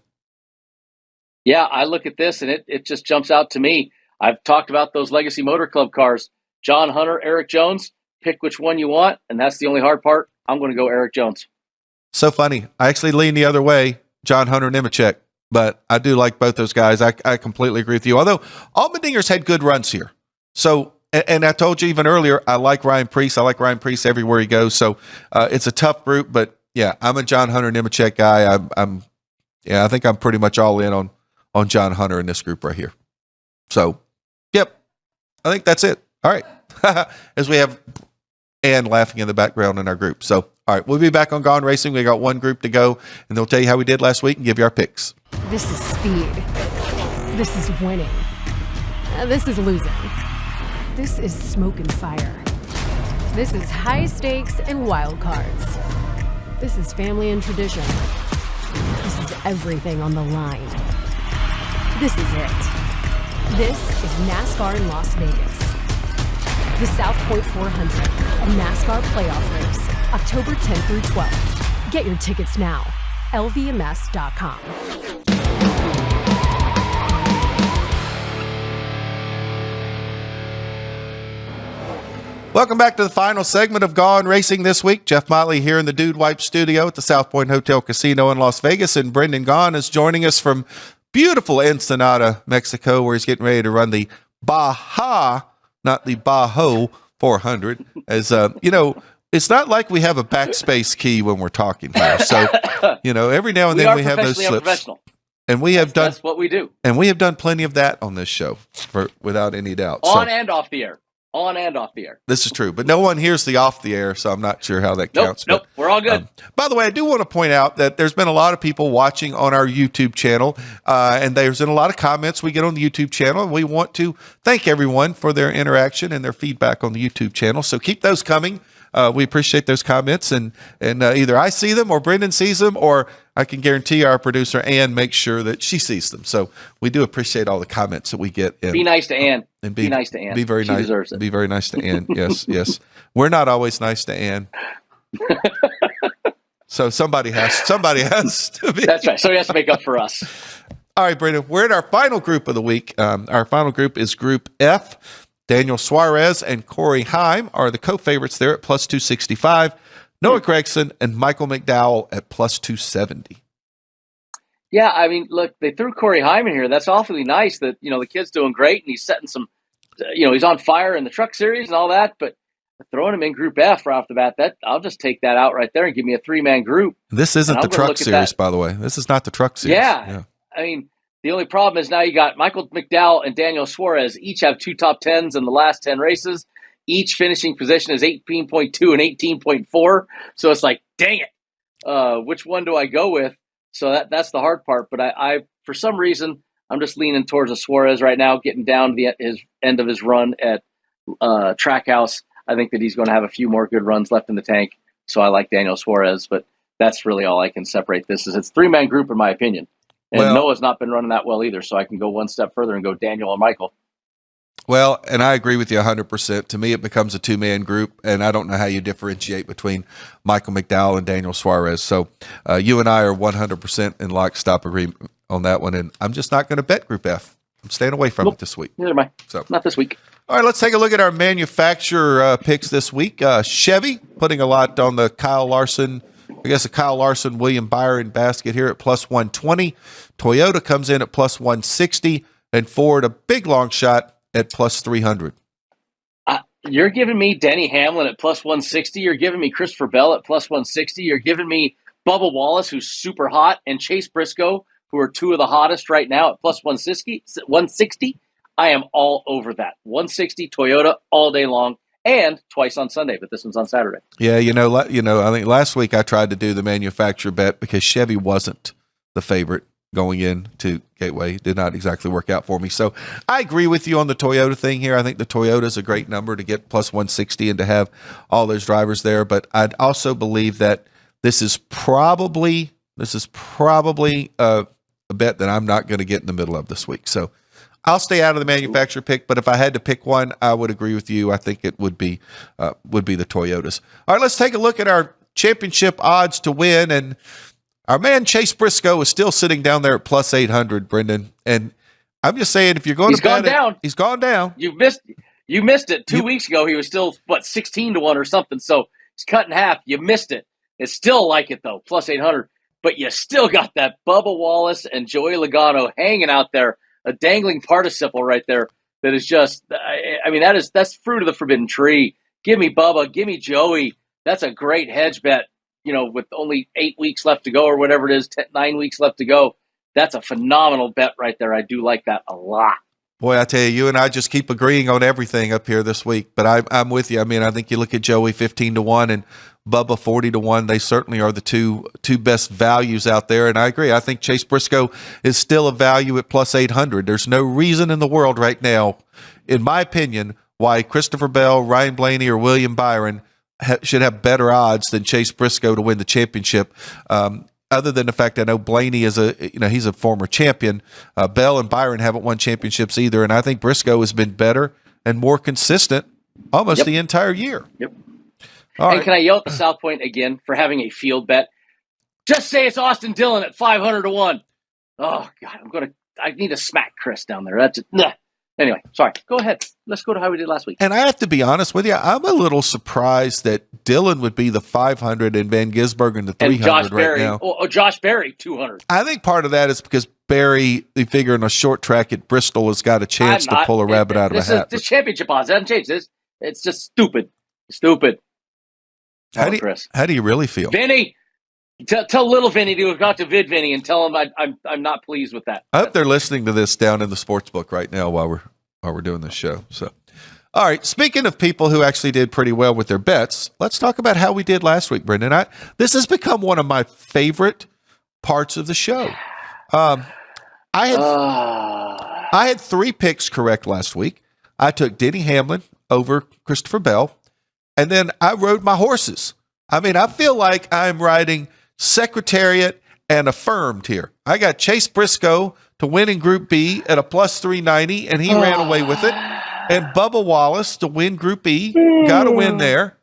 Yeah, I look at this, and it just jumps out to me. I've talked about those Legacy Motor Club cars. John Hunter, Eric Jones. Pick which one you want, and that's the only hard part. I'm going to go Eric Jones. So funny. I actually lean the other way. John Hunter Nemechek, but I do like both those guys. I completely agree with you. Although Allmendinger's had good runs here. So, and I told you even earlier, I like Ryan Preece. I like Ryan Preece everywhere he goes. So it's a tough group, but yeah, I'm a John Hunter Nemechek guy. I think I'm pretty much all in on John Hunter in this group right here. So, yep, I think that's it. All right. As we have Ann laughing in the background in our group. So, all right, we'll be back on Gone Racing. We got one group to go, and they'll tell you how we did last week and give you our picks. This is speed. This is winning. This is losing. This is smoke and fire. This is high stakes and wild cards. This is family and tradition. This is everything on the line. This is it. This is NASCAR in Las Vegas. The South Point 400, a NASCAR playoff race, October 10th through 12th. Get your tickets now, lvms.com. Welcome back to the final segment of Gone Racing this week. Jeff Motley here in the Dude Wipe studio at the South Point Hotel Casino in Las Vegas, and Brendan Gaughan is joining us from beautiful Ensenada, Mexico, where he's getting ready to run the Baja, not the Bajo 400. As it's not like we have a backspace key when we're talking here. So, every now and then we have those slips. And that's what we do. And we have done plenty of that on this show, without any doubt. On and off the air. On and off the air. This is true, but no one hears the off the air, so I'm not sure how that counts. Nope, we're all good. By the way, I do want to point out that there's been a lot of people watching on our YouTube channel, and there's been a lot of comments we get on the YouTube channel, and we want to thank everyone for their interaction and their feedback on the YouTube channel. So keep those coming. We appreciate those comments, and either I see them or Brendan sees them, or I can guarantee our producer Ann makes sure that she sees them. So we do appreciate all the comments that we get. Be nice to Ann. And be nice to Ann. Be very she nice. Deserves it. Be very nice to Ann. Yes, yes. We're not always nice to Ann. So somebody has to be. That's right. So he has to make up for us. All right, Brendan. We're in our final group of the week. Our final group is Group F. Daniel Suarez and Corey Heim are the co-favorites there at plus 265. Noah Gragson and Michael McDowell at plus 270. Yeah, I mean, look, they threw Corey Heim in here. That's awfully nice that, the kid's doing great and he's setting some, he's on fire in the truck series and all that, but throwing him in Group F right off the bat, I'll just take that out right there and give me a three-man group. This isn't the truck series, by the way. This is not the truck series. Yeah. I mean, the only problem is now you got Michael McDowell and Daniel Suarez each have 2 top 10s in the last 10 races. Each finishing position is 18.2 and 18.4. So it's like, dang it. Which one do I go with? So that's the hard part. But I for some reason, I'm just leaning towards a Suarez right now, getting down to his end of his run at Trackhouse. I think that he's going to have a few more good runs left in the tank. So I like Daniel Suarez, but that's really all I can separate this is. It's 3-man group in my opinion. And Noah's not been running that well either. So I can go one step further and go Daniel and Michael. Well, and I agree with you 100%. To me, it becomes a 2-man group, and I don't know how you differentiate between Michael McDowell and Daniel Suarez. So you and I are 100% in lockstep agreement on that one, and I'm just not going to bet Group F. I'm staying away from it this week. Neither am I. So not this week. All right, let's take a look at our manufacturer picks this week. Chevy putting a lot on the Kyle Larson, William Byron basket here at plus 120. Toyota comes in at plus 160, and Ford a big long shot at plus 300. You're giving me Denny Hamlin at plus 160. You're giving me Christopher Bell at plus 160. You're giving me Bubba Wallace, who's super hot, and Chase Briscoe, who are two of the hottest right now at plus 160. I am all over that. 160 Toyota all day long, and twice on Sunday, but this one's on Saturday. Yeah, I think last week I tried to do the manufacturer bet because Chevy wasn't the favorite going into Gateway. Did not exactly work out for me. So I agree with you on the Toyota thing here. I think the Toyota is a great number to get plus 160 and to have all those drivers there. But I'd also believe that this is probably a bet that I'm not going to get in the middle of this week. So I'll stay out of the manufacturer pick, but if I had to pick one, I would agree with you. I think it would be the Toyotas. All right, let's take a look at our championship odds to win. And our man Chase Briscoe is still sitting down there at plus 800, Brendan. And I'm just saying, if you're going he's gone down. He's gone down. You missed it. 2 weeks ago, he was still, 16 to 1 or something. So it's cut in half. You missed it. It's still like it, though, plus 800. But you still got that Bubba Wallace and Joey Logano hanging out there, a dangling participle right there that is just, that's fruit of the forbidden tree. Give me Bubba. Give me Joey. That's a great hedge bet. With only 8 weeks left to go or whatever it is, 9 weeks left to go. That's a phenomenal bet right there. I do like that a lot. Boy, I tell you and I just keep agreeing on everything up here this week. But I'm with you. I mean, I think you look at Joey 15 to 1 and Bubba 40 to 1. They certainly are the two best values out there. And I agree. I think Chase Briscoe is still a value at plus 800. There's no reason in the world right now, in my opinion, why Christopher Bell, Ryan Blaney, or William Byron should have better odds than Chase Briscoe to win the championship. Other than the fact I know Blaney is he's a former champion. Bell and Byron haven't won championships either, and I think Briscoe has been better and more consistent almost the entire year. Yep. All right. Can I yell at the South Point again for having a field bet? Just say it's Austin Dillon at 500 to 1. Oh God, I need to smack Chris down there. That's it. Anyway, sorry. Go ahead. Let's go to how we did last week. And I have to be honest with you, I'm a little surprised that Dillon would be the 500 and Van Gisbergen the 300 and Josh Berry, right now. Oh, Josh Berry, 200. I think part of that is because Berry, they figure in a short track at Bristol, has got a chance to pull a rabbit out of a hat. This championship odds hasn't changed. It's just stupid. Stupid. How do you really feel? Vinny, tell little Vinny to go out to Vid Vinny and tell him I'm not pleased with that. I hope they're listening to this down in the sports book right now while we're doing this show. So, all right. Speaking of people who actually did pretty well with their bets, let's talk about how we did last week, Brendan. This has become one of my favorite parts of the show. I had 3 picks correct last week. I took Denny Hamlin over Christopher Bell, and then I rode my horses. I mean, I feel like I'm riding Secretariat and Affirmed here. I got Chase Briscoe to win in Group B at a plus 390, and he ran away with it. And Bubba Wallace to win Group E, got a win there.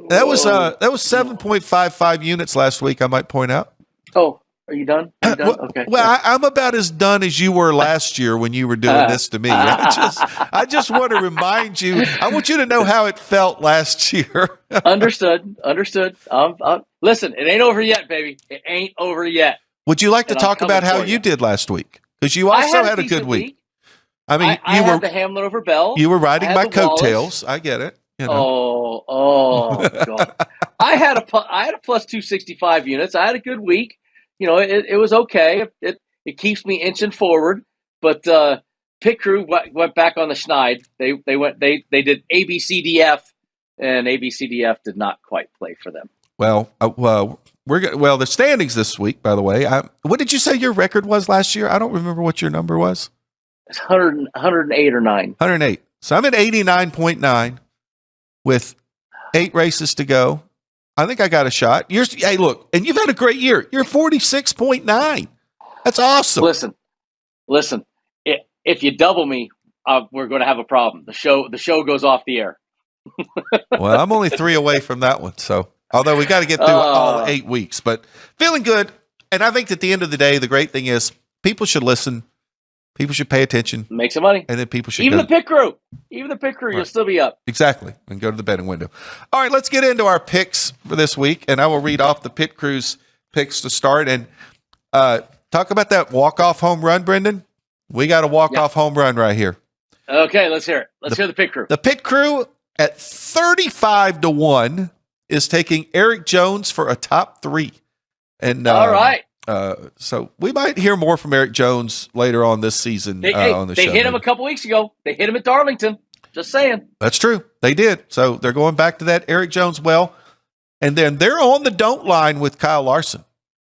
That was 7.55 units last week, I might point out. Oh, are you done? Okay. Well, I'm about as done as you were last year when you were doing this to me. I just want to remind you. I want you to know how it felt last year. Understood. Listen, it ain't over yet, baby. It ain't over yet. Would you like to talk about how you did last week? Because you also had a good week. I mean, I had the Hamlin over Bell. You were riding my coattails. I get it. You know. Oh God! I had a plus 265 units. I had a good week. It was okay. It keeps me inching forward. But pit crew went back on the schneid. They did ABCDF, and ABCDF did not quite play for them. Well, the standings this week, by the way. What did you say your record was last year? I don't remember what your number was. It's 108 or 9. 108. So I'm at 89.9 with 8 races to go. I think I got a shot. Hey, look, and you've had a great year. You're 46.9. That's awesome. Listen. If you double me, we're going to have a problem. The show goes off the air. Well, I'm only 3 away from that one. So, although we got to get through all 8 weeks, but feeling good. And I think at the end of the day, the great thing is people should listen. People should pay attention. Make some money. And then people should the pit crew. Even the pit crew, right. You'll still be up. Exactly. And go to the betting window. All right, let's get into our picks for this week. And I will read off the pit crew's picks to start. And talk about that walk-off home run, Brendan. We got a walk-off home run right here. Okay, let's hear it. Let's hear the pit crew. The pit crew at 35-1 is taking Eric Jones for a top 3. And all right. So we might hear more from Eric Jones later on this season on the show. They hit him a couple weeks ago. They hit him at Darlington. Just saying. That's true. They did. So they're going back to that Eric Jones well. And then they're on the don't line with Kyle Larson.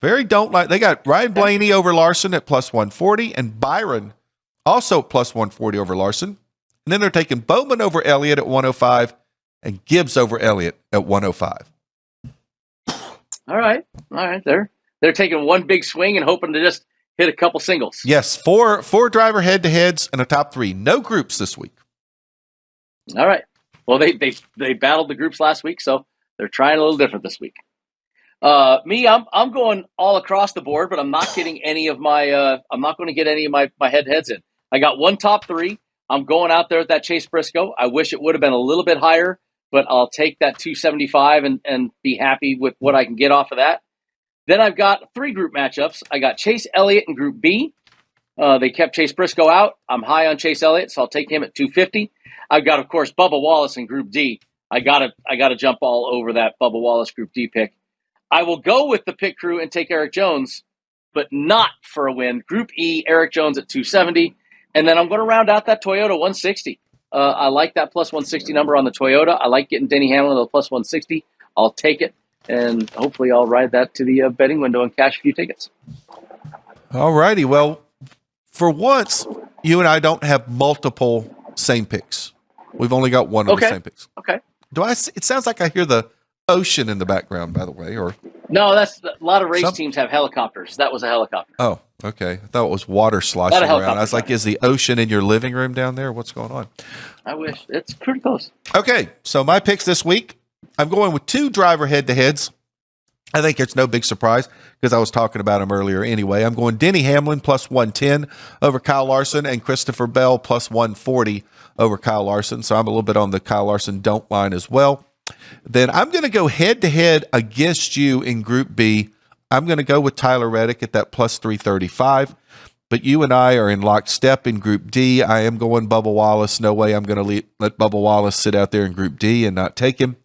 Very don't line. They got Ryan Blaney over Larson at plus 140 and Byron also plus 140 over Larson. And then they're taking Bowman over Elliott at 105 and Gibbs over Elliott at 105. All right. They're taking one big swing and hoping to just hit a couple singles. Yes, four driver head-to-heads and a top 3. No groups this week. All right. Well, they battled the groups last week, so they're trying a little different this week. Me, I'm going all across the board, but I'm not getting any of my. I'm not going to get any of my head-to-heads in. I got one top 3. I'm going out there with that Chase Briscoe. I wish it would have been a little bit higher, but I'll take that 275 and be happy with what I can get off of that. Then I've got 3 group matchups. I got Chase Elliott in Group B. They kept Chase Briscoe out. I'm high on Chase Elliott, so I'll take him at 250. I've got, of course, Bubba Wallace in Group D. I gotta jump all over that Bubba Wallace Group D pick. I will go with the pit crew and take Eric Jones, but not for a win. Group E, Eric Jones at 270. And then I'm going to round out that Toyota 160. I like that plus 160 number on the Toyota. I like getting Denny Hamlin at the plus 160. I'll take it. And hopefully I'll ride that to the betting window and cash a few tickets. All righty. Well, for once, you and I don't have multiple same picks. We've only got one of the same picks. Okay. It sounds like I hear the ocean in the background, by the way, or no? That's a lot of race teams have helicopters. That was a helicopter. Oh, okay. I thought it was water sloshing around. I was like, is the ocean in your living room down there? What's going on? I wish. It's pretty close. Okay, so my picks this week, I'm going with 2 driver head-to-heads. I think it's no big surprise because I was talking about him earlier anyway. I'm going Denny Hamlin plus 110 over Kyle Larson and Christopher Bell plus 140 over Kyle Larson. So I'm a little bit on the Kyle Larson don't line as well. Then I'm going to go head-to-head against you in Group B. I'm going to go with Tyler Reddick at that plus 335. But you and I are in lockstep in Group D. I am going Bubba Wallace. No way I'm going to let Bubba Wallace sit out there in Group D and not take him.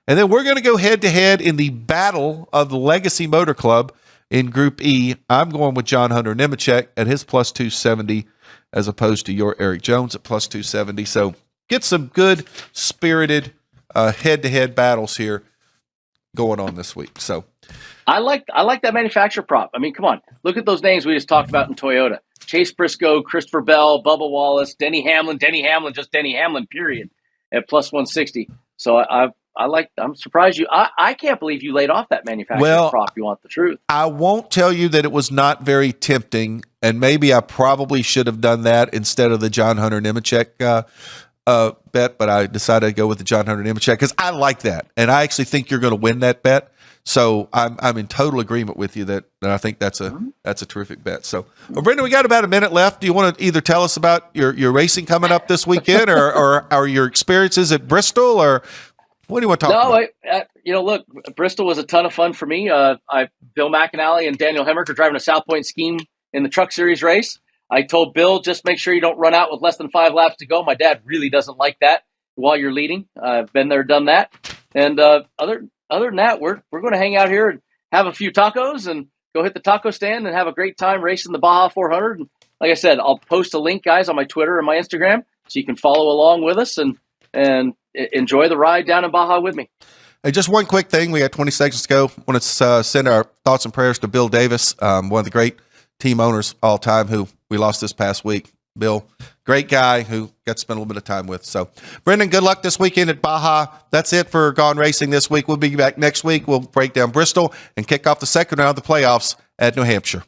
And then we're going to go head-to-head in the battle of the Legacy Motor Club in Group E. I'm going with John Hunter Nemechek at his plus 270 as opposed to your Eric Jones at plus 270. So get some good spirited head-to-head battles here going on this week. So I like that manufacturer prop. I mean, come on. Look at those names we just talked about in Toyota. Chase Briscoe, Christopher Bell, Bubba Wallace, Denny Hamlin, just Denny Hamlin, period, at plus 160. So I'm surprised you. I can't believe you laid off that manufacturer prop. You want the truth. I won't tell you that it was not very tempting, and maybe I probably should have done that instead of the John Hunter Nemechek bet, but I decided to go with the John Hunter Nemechek because I like that, and I actually think you're going to win that bet. So I'm in total agreement with you that I think that's a terrific bet. So, well, Brendan, we got about a minute left. Do you want to either tell us about your racing coming up this weekend, or your experiences at Bristol, or what do you want to talk about? Look, Bristol was a ton of fun for me. Bill McAnally and Daniel Hemrick are driving a South Point scheme in the Truck Series race. I told Bill, just make sure you don't run out with less than 5 laps to go. My dad really doesn't like that while you're leading. I've been there, done that. And other than that, we're going to hang out here and have a few tacos and go hit the taco stand and have a great time racing the Baja 400. And like I said, I'll post a link, guys, on my Twitter and my Instagram so you can follow along with us and enjoy the ride down in Baja with me. Hey, just one quick thing. We got 20 seconds to go. Want to send our thoughts and prayers to Bill Davis, one of the great team owners all time who we lost this past week. Bill, great guy who got to spend a little bit of time with. So, Brendan, good luck this weekend at Baja. That's it for Gone Racing this week. We'll be back next week. We'll break down Bristol and kick off the second round of the playoffs at New Hampshire.